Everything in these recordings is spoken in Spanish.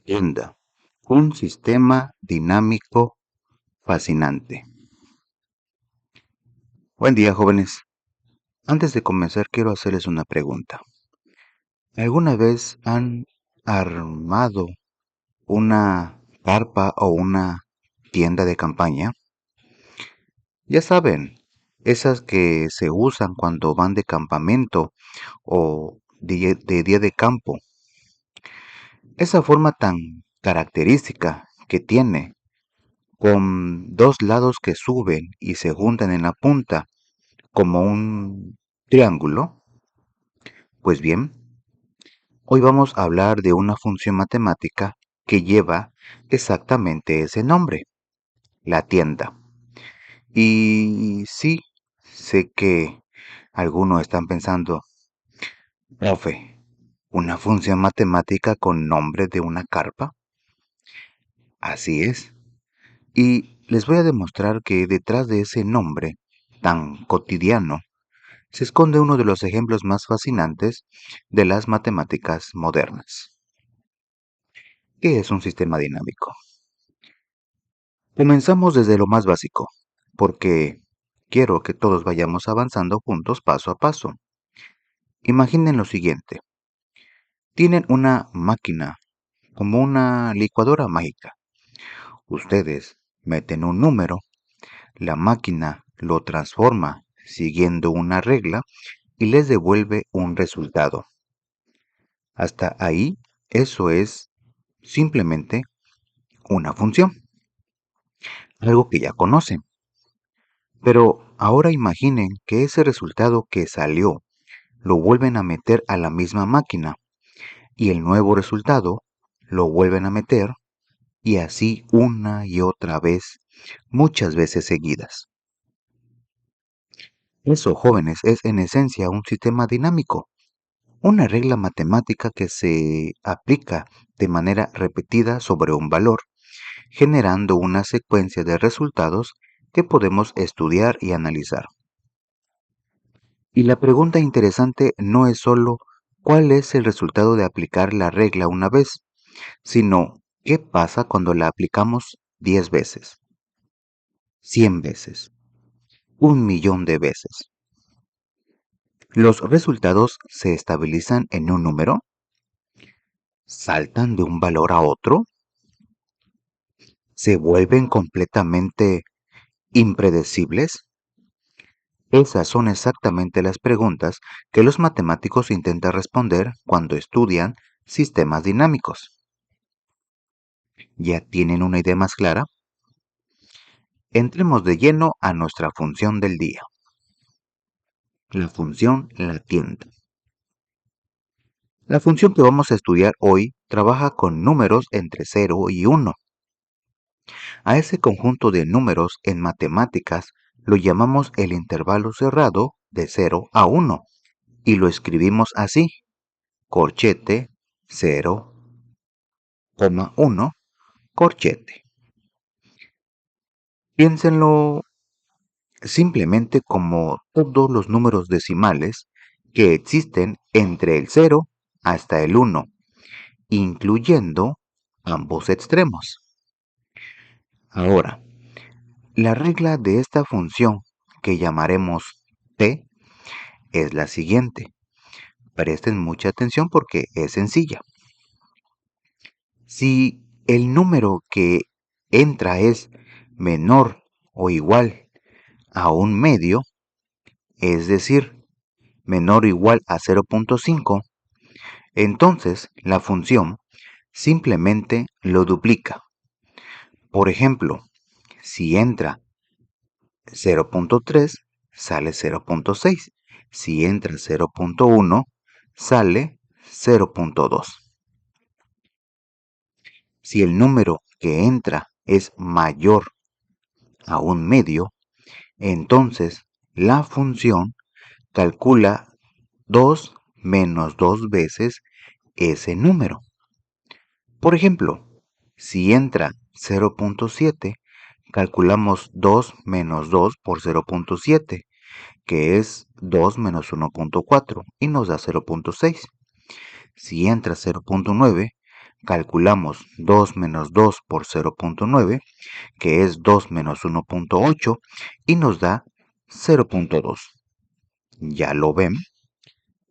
Tienda, un sistema dinámico fascinante. Buen día, jóvenes. Antes de comenzar, quiero hacerles una pregunta. ¿Alguna vez han armado una carpa o una tienda de campaña? Ya saben, esas que se usan cuando van de campamento o de día de campo. Esa forma tan característica que tiene, con dos lados que suben y se juntan en la punta como un triángulo. Pues bien, hoy vamos a hablar de una función matemática que lleva exactamente ese nombre, la tienda. Y sí, sé que algunos están pensando, profe, ¿una función matemática con nombre de una carpa? Así es. Y les voy a demostrar que detrás de ese nombre tan cotidiano se esconde uno de los ejemplos más fascinantes de las matemáticas modernas. ¿Qué es un sistema dinámico? Comenzamos desde lo más básico, porque quiero que todos vayamos avanzando juntos paso a paso. Imaginen lo siguiente. Tienen una máquina, como una licuadora mágica. Ustedes meten un número, la máquina lo transforma siguiendo una regla y les devuelve un resultado. Hasta ahí, eso es simplemente una función, algo que ya conocen. Pero ahora imaginen que ese resultado que salió lo vuelven a meter a la misma máquina y el nuevo resultado lo vuelven a meter y así una y otra vez, muchas veces seguidas. Eso, jóvenes, es en esencia un sistema dinámico, una regla matemática que se aplica de manera repetida sobre un valor, generando una secuencia de resultados que podemos estudiar y analizar. Y la pregunta interesante no es solo cuál es el resultado de aplicar la regla una vez, sino qué pasa cuando la aplicamos 10 veces, 100 veces, 1.000.000 de veces. Los resultados se estabilizan en un número, saltan de un valor a otro, se vuelven completamente impredecibles. Esas son exactamente las preguntas que los matemáticos intentan responder cuando estudian sistemas dinámicos. ¿Ya tienen una idea más clara? Entremos de lleno a nuestra función del día. La función latiente. La función que vamos a estudiar hoy trabaja con números entre 0 y 1. A ese conjunto de números en matemáticas lo llamamos el intervalo cerrado de 0 a 1 y lo escribimos así: corchete 0,1 corchete. Piénsenlo simplemente como todos los números decimales que existen entre el 0 hasta el 1, incluyendo ambos extremos. Ahora, la regla de esta función, que llamaremos t, es la siguiente. Presten mucha atención porque es sencilla. Si el número que entra es menor o igual a un medio, es decir, menor o igual a 0,5, entonces la función simplemente lo duplica. Por ejemplo, si entra 0,3, sale 0,6. Si entra 0,1, sale 0,2. Si el número que entra es mayor a un medio, entonces la función calcula 2 menos 2 veces ese número. Por ejemplo, si entra 0,7, calculamos 2 menos 2 por 0,7, que es 2 menos 1,4 y nos da 0,6. Si entra 0,9, calculamos 2 menos 2 por 0.9, que es 2 menos 1.8, y nos da 0.2. ¿Ya lo ven?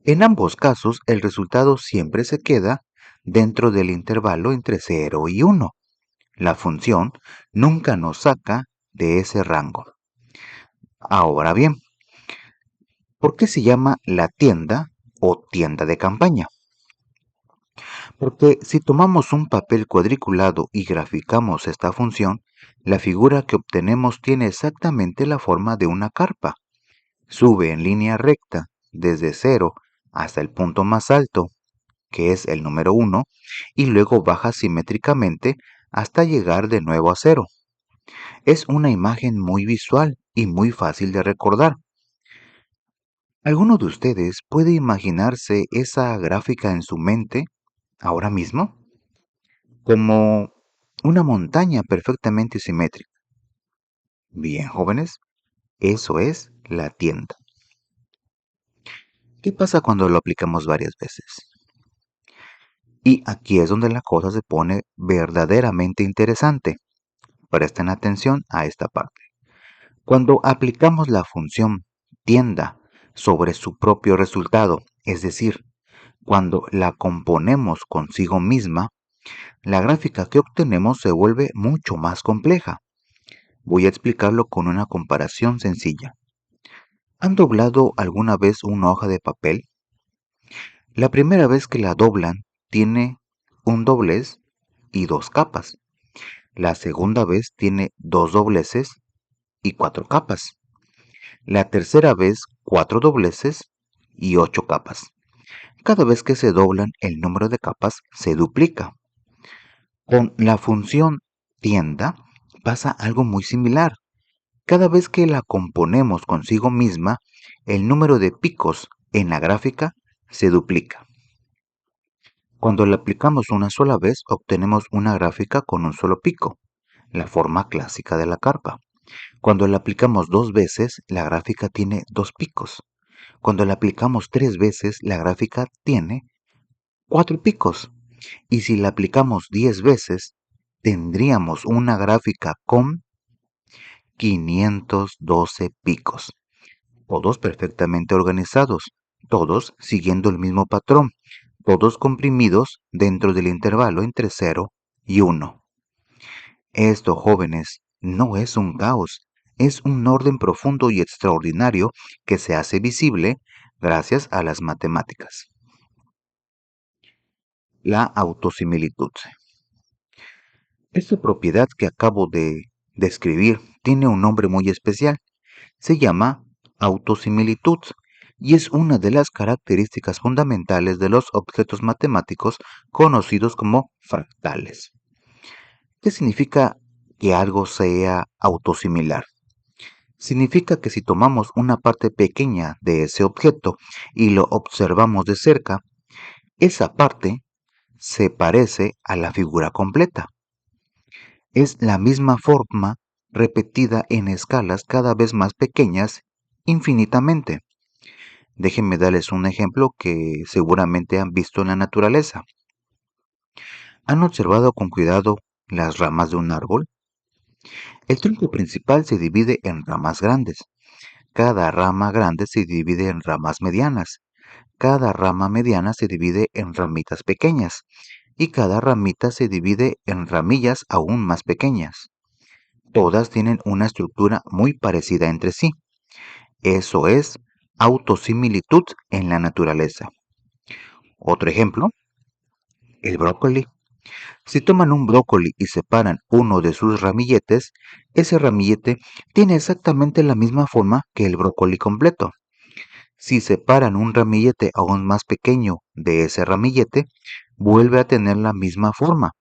En ambos casos, el resultado siempre se queda dentro del intervalo entre 0 y 1. La función nunca nos saca de ese rango. Ahora bien, ¿por qué se llama la tienda o tienda de campaña? Porque si tomamos un papel cuadriculado y graficamos esta función, la figura que obtenemos tiene exactamente la forma de una carpa. Sube en línea recta desde 0 hasta el punto más alto, que es el número 1, y luego baja simétricamente hasta llegar de nuevo a 0. Es una imagen muy visual y muy fácil de recordar. ¿Alguno de ustedes puede imaginarse esa gráfica en su mente ahora mismo? Como una montaña perfectamente simétrica. Bien, jóvenes, eso es la tienda. ¿Qué pasa cuando lo aplicamos varias veces? Y aquí es donde la cosa se pone verdaderamente interesante. Presten atención a esta parte. Cuando aplicamos la función tienda sobre su propio resultado, es decir, cuando la componemos consigo misma, la gráfica que obtenemos se vuelve mucho más compleja. Voy a explicarlo con una comparación sencilla. ¿Han doblado alguna vez una hoja de papel? La primera vez que la doblan tiene un doblez y dos capas. La segunda vez tiene dos dobleces y cuatro capas. La tercera vez cuatro dobleces y ocho capas. Cada vez que se doblan, el número de capas se duplica. Con la función tienda pasa algo muy similar. Cada vez que la componemos consigo misma, el número de picos en la gráfica se duplica. Cuando la aplicamos una sola vez, obtenemos una gráfica con un solo pico, la forma clásica de la carpa. Cuando la aplicamos dos veces, la gráfica tiene dos picos. Cuando la aplicamos tres veces, la gráfica tiene cuatro picos. Y si la aplicamos 10 veces, tendríamos una gráfica con 512 picos. Todos perfectamente organizados, todos siguiendo el mismo patrón, todos comprimidos dentro del intervalo entre 0 y 1. Esto, jóvenes, no es un caos, es un orden profundo y extraordinario que se hace visible gracias a las matemáticas. La autosimilitud. Esta propiedad que acabo de describir tiene un nombre muy especial. Se llama autosimilitud y es una de las características fundamentales de los objetos matemáticos conocidos como fractales. ¿Qué significa que algo sea autosimilar? Significa que si tomamos una parte pequeña de ese objeto y lo observamos de cerca, esa parte se parece a la figura completa. Es la misma forma repetida en escalas cada vez más pequeñas infinitamente. Déjenme darles un ejemplo que seguramente han visto en la naturaleza. ¿Han observado con cuidado las ramas de un árbol? El tronco principal se divide en ramas grandes. Cada rama grande se divide en ramas medianas. Cada rama mediana se divide en ramitas pequeñas. Y cada ramita se divide en ramillas aún más pequeñas. Todas tienen una estructura muy parecida entre sí. Eso es autosimilitud en la naturaleza. Otro ejemplo, el brócoli. Si toman un brócoli y separan uno de sus ramilletes, ese ramillete tiene exactamente la misma forma que el brócoli completo. Si separan un ramillete aún más pequeño de ese ramillete, vuelve a tener la misma forma.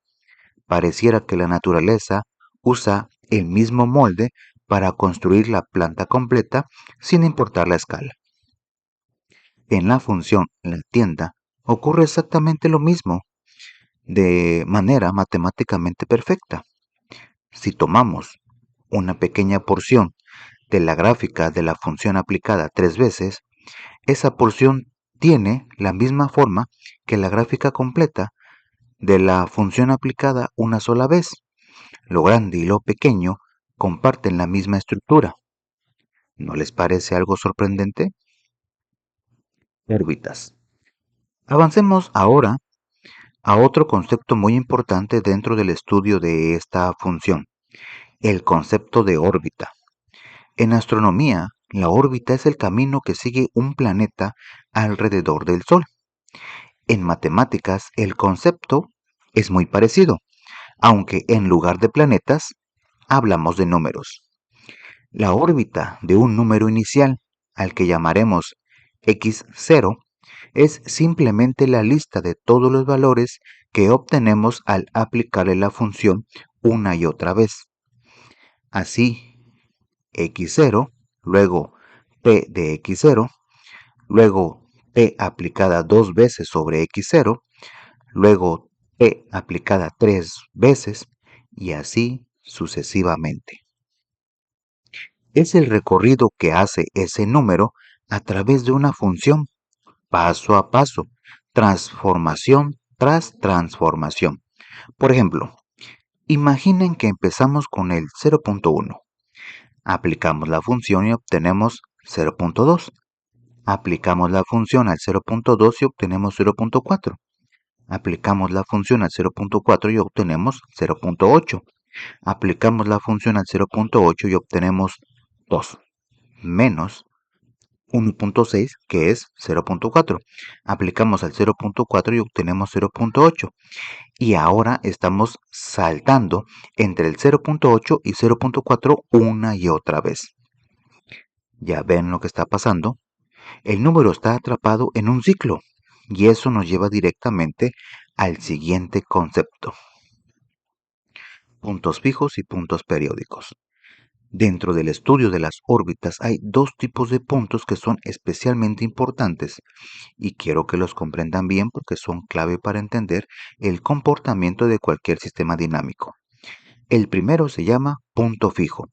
Pareciera que la naturaleza usa el mismo molde para construir la planta completa sin importar la escala. En la función la tienda ocurre exactamente lo mismo, de manera matemáticamente perfecta. Si tomamos una pequeña porción de la gráfica de la función aplicada tres veces, esa porción tiene la misma forma que la gráfica completa de la función aplicada una sola vez. Lo grande y lo pequeño comparten la misma estructura. ¿No les parece algo sorprendente? Órbitas. Avancemos ahora a otro concepto muy importante dentro del estudio de esta función, el concepto de órbita. En astronomía, la órbita es el camino que sigue un planeta alrededor del Sol. En matemáticas, el concepto es muy parecido, aunque en lugar de planetas, hablamos de números. La órbita de un número inicial, al que llamaremos x0, es simplemente la lista de todos los valores que obtenemos al aplicarle la función una y otra vez. Así, x0, luego p de x0, luego p aplicada dos veces sobre x0, luego p aplicada tres veces y así sucesivamente. Es el recorrido que hace ese número a través de una función, paso a paso, transformación tras transformación. Por ejemplo, imaginen que empezamos con el 0.1. Aplicamos la función y obtenemos 0.2. Aplicamos la función al 0.2 y obtenemos 0.4. Aplicamos la función al 0.4 y obtenemos 0.8. Aplicamos la función al 0.8 y obtenemos 2 menos 1.6, que es 0.4. Aplicamos al 0.4 y obtenemos 0.8. Y ahora estamos saltando entre el 0.8 y 0.4 una y otra vez. ¿Ya ven lo que está pasando? El número está atrapado en un ciclo y eso nos lleva directamente al siguiente concepto: puntos fijos y puntos periódicos. Dentro del estudio de las órbitas hay dos tipos de puntos que son especialmente importantes y quiero que los comprendan bien porque son clave para entender el comportamiento de cualquier sistema dinámico. El primero se llama punto fijo.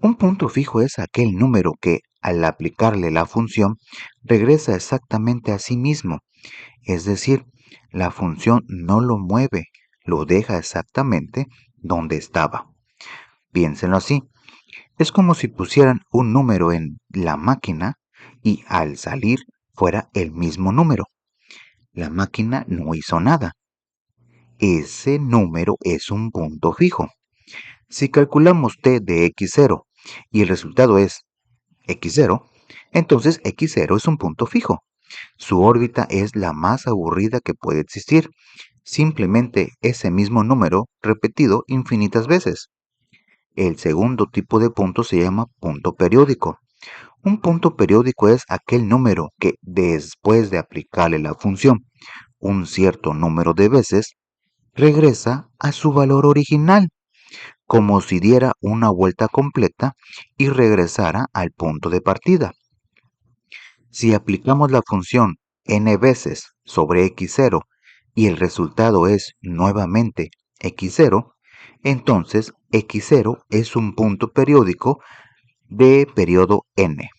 Un punto fijo es aquel número que, al aplicarle la función, regresa exactamente a sí mismo. Es decir, la función no lo mueve, lo deja exactamente donde estaba. Piénsenlo así. Es como si pusieran un número en la máquina y al salir fuera el mismo número. La máquina no hizo nada. Ese número es un punto fijo. Si calculamos t de x0 y el resultado es x0, entonces x0 es un punto fijo. Su órbita es la más aburrida que puede existir. Simplemente ese mismo número repetido infinitas veces. El segundo tipo de punto se llama punto periódico. Un punto periódico es aquel número que, después de aplicarle la función un cierto número de veces, regresa a su valor original, como si diera una vuelta completa y regresara al punto de partida. Si aplicamos la función n veces sobre x0 y el resultado es nuevamente x0, entonces x0 es un punto periódico de periodo n.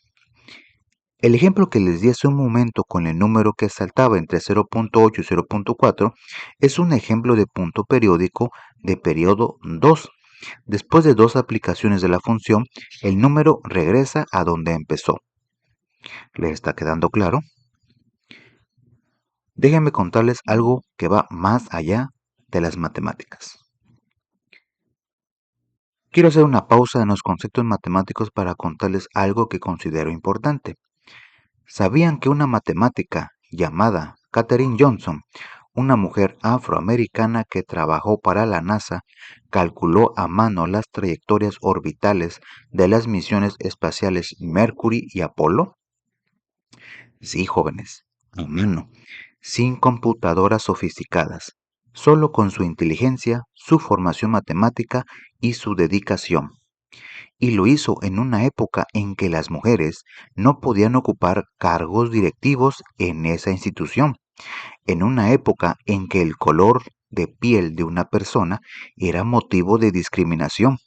El ejemplo que les di hace un momento con el número que saltaba entre 0.8 y 0.4 es un ejemplo de punto periódico de periodo 2. Después de dos aplicaciones de la función, el número regresa a donde empezó. ¿Les está quedando claro? Déjenme contarles algo que va más allá de las matemáticas. Quiero hacer una pausa en los conceptos matemáticos para contarles algo que considero importante. ¿Sabían que una matemática llamada Katherine Johnson, una mujer afroamericana que trabajó para la NASA, calculó a mano las trayectorias orbitales de las misiones espaciales Mercury y Apolo? Sí, jóvenes, a mano, sin computadoras sofisticadas, solo con su inteligencia, su formación matemática y su dedicación. Y lo hizo en una época en que las mujeres no podían ocupar cargos directivos en esa institución, en una época en que el color de piel de una persona era motivo de discriminación.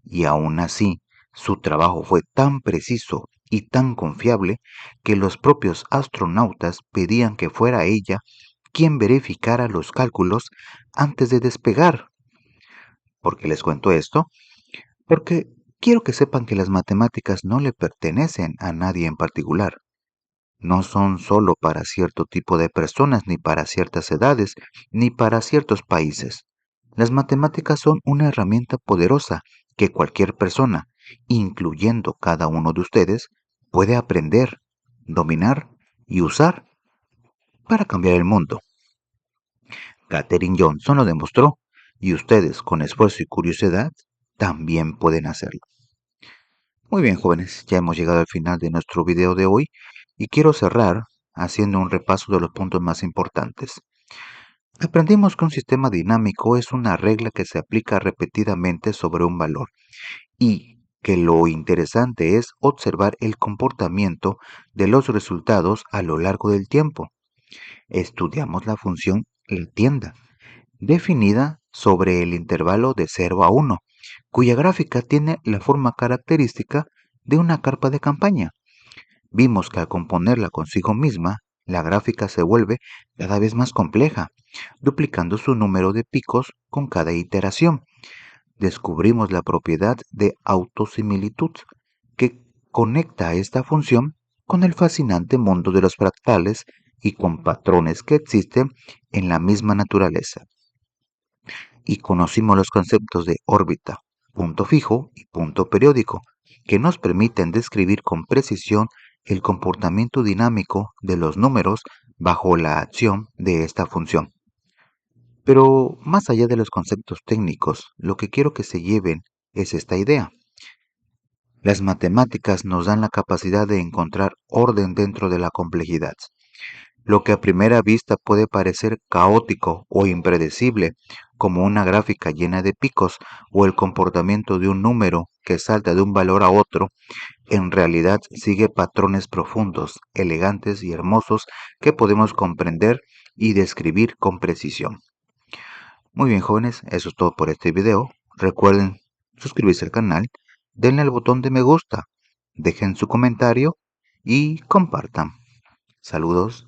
Y aún así, su trabajo fue tan preciso y tan confiable que los propios astronautas pedían que fuera ella quien verificara los cálculos antes de despegar. ¿Por qué les cuento esto? Porque quiero que sepan que las matemáticas no le pertenecen a nadie en particular. No son solo para cierto tipo de personas, ni para ciertas edades, ni para ciertos países. Las matemáticas son una herramienta poderosa que cualquier persona, incluyendo cada uno de ustedes, puede aprender, dominar y usar para cambiar el mundo. Katherine Johnson lo demostró, y ustedes, con esfuerzo y curiosidad, también pueden hacerlo. Muy bien, jóvenes, ya hemos llegado al final de nuestro video de hoy y quiero cerrar haciendo un repaso de los puntos más importantes. Aprendimos que un sistema dinámico es una regla que se aplica repetidamente sobre un valor y que lo interesante es observar el comportamiento de los resultados a lo largo del tiempo. Estudiamos la función la tienda, definida sobre el intervalo de 0 a 1, cuya gráfica tiene la forma característica de una carpa de campaña. Vimos que al componerla consigo misma, la gráfica se vuelve cada vez más compleja, duplicando su número de picos con cada iteración. Descubrimos la propiedad de autosimilitud, que conecta a esta función con el fascinante mundo de los fractales y con patrones que existen en la misma naturaleza. Y conocimos los conceptos de órbita, punto fijo y punto periódico, que nos permiten describir con precisión el comportamiento dinámico de los números bajo la acción de esta función. Pero más allá de los conceptos técnicos, lo que quiero que se lleven es esta idea. Las matemáticas nos dan la capacidad de encontrar orden dentro de la complejidad. Lo que a primera vista puede parecer caótico o impredecible, como una gráfica llena de picos o el comportamiento de un número que salta de un valor a otro, en realidad sigue patrones profundos, elegantes y hermosos que podemos comprender y describir con precisión. Muy bien, jóvenes, eso es todo por este video. Recuerden suscribirse al canal, denle al botón de me gusta, dejen su comentario y compartan. Saludos.